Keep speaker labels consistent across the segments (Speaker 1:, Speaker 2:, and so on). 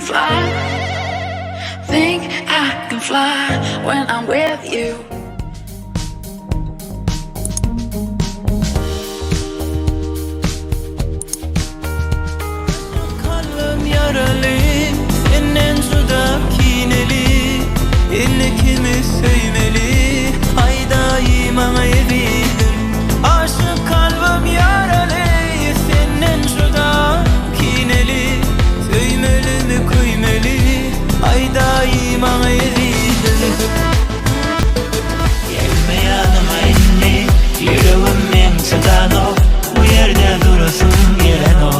Speaker 1: can fly. Think I can fly when I'm with you.
Speaker 2: Kalbim yaralı, senden suda kineli. Yine kimi sevmeli, hayda bana evidir. Aşık kalbim yaralı, senden suda kineli. Sevmeli mi kıymeli, hayda bana evidir. Gelme yanıma inni, yüreğimin sıdan o. Bu yerde durasın gelen o.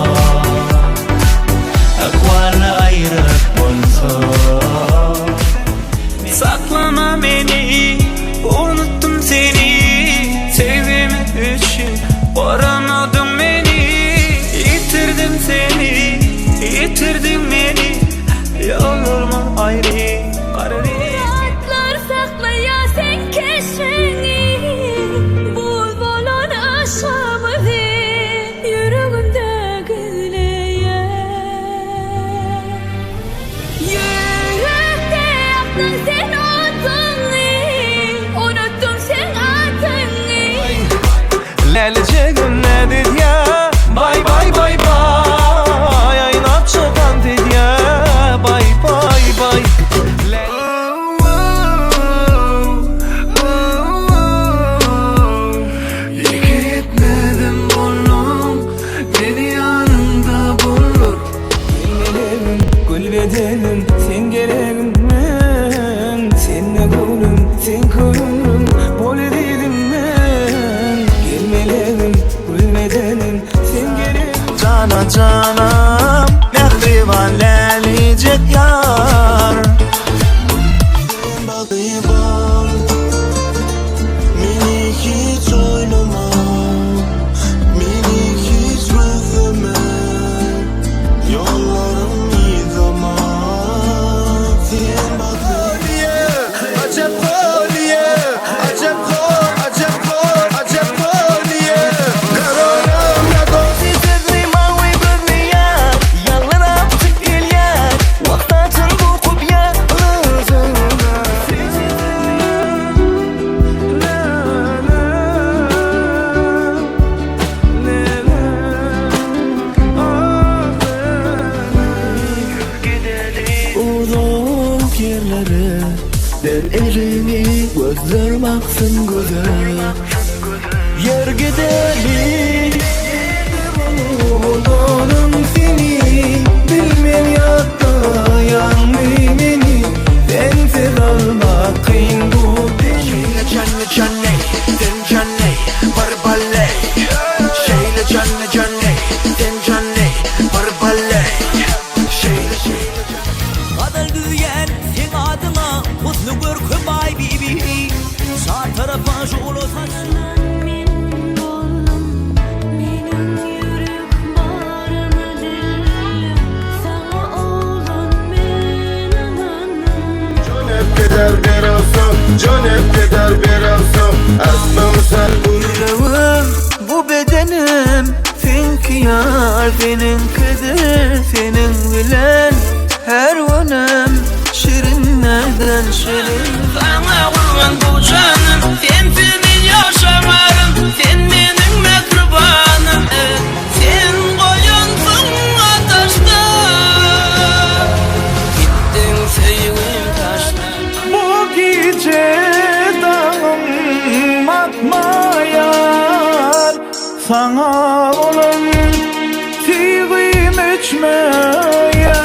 Speaker 2: Akvarla ayrılık bulsun. Saklama beni, unuttum seni. Sevdiğim için varamadım beni. Yitirdim seni, yitirdin beni. Yollarıma ayrı kararı.
Speaker 3: Saatler saklaya sen keşfini. Bul olan aşamı ver. Yüreğimde güleye. Yürekte yaptın sen adını. Unuttum sen adını.
Speaker 2: Leleceğim ne dedi ya? Bay bay bay bay. Aynap çıkan dedi ya. Bay bay bay. İyi gitmedim oğlum, beni yanında bulur. Gülbedenim, gülbedenim, sen gelelim ben. Seninle gülüm, sen gülüm, böyle dedim ben. Gelmelerim, gülmedenim, sen gelelim. Cana canam, mehriban leleyecek yar. Bakıyorum, beni hiç oynama, beni hiç özleme. Yollarım iyi zaman. Sen bakıyorum, acep kolye, acep kol, acep kol, acep kolye. Kararım ya dosti sözlü mavi gözlüye. Yanlara tık gelyer, vaktatın bu kubya ızına. Uzak yerlere der elini, gözlerim aksın göze. Yer gidelim, buldum seni. Bilmem yatta yanmayı beni. Sensiz almak kıyın bu beni. Şeyle canne canne, sen canne, var balle. Şeyle canne canne, sen canne, var balle. Şeyle şeyle
Speaker 4: Kadar düyen sen adına mutlu görküm ay bibi. Sağ tarafa jolo saçın.
Speaker 3: Benim oğlum, benim yürek bağrını dinle. Sana olan ben ananım.
Speaker 5: Can hep keder bir olsun, can hep keder bir olsun. Aslım sen bu
Speaker 2: yüreğim, bu bedenim. Sen yar, senin keder, senin bilen. Her önem şirinlerden şirin.
Speaker 6: Sana kurban bu canım, sensiz yaşamarım. Sen benim mekrubanım, sen koyunsun ateşte. Gittin sevgilim taşta.
Speaker 2: Bu gece dağım atmayar. Sana olan sevgim içmeyar.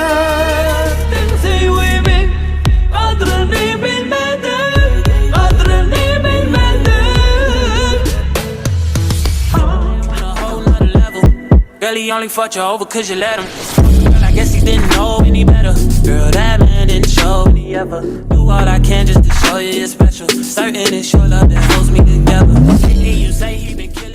Speaker 6: Sevgimin kadrini bilmedin, kadrini bilmedin. Girl, he only fucked you over cause you let him. Girl, I guess he didn't know any better. Girl, that man didn't show any ever. Do all I can just to show you you're special. Certain it's your love that holds me together. And you say he been killing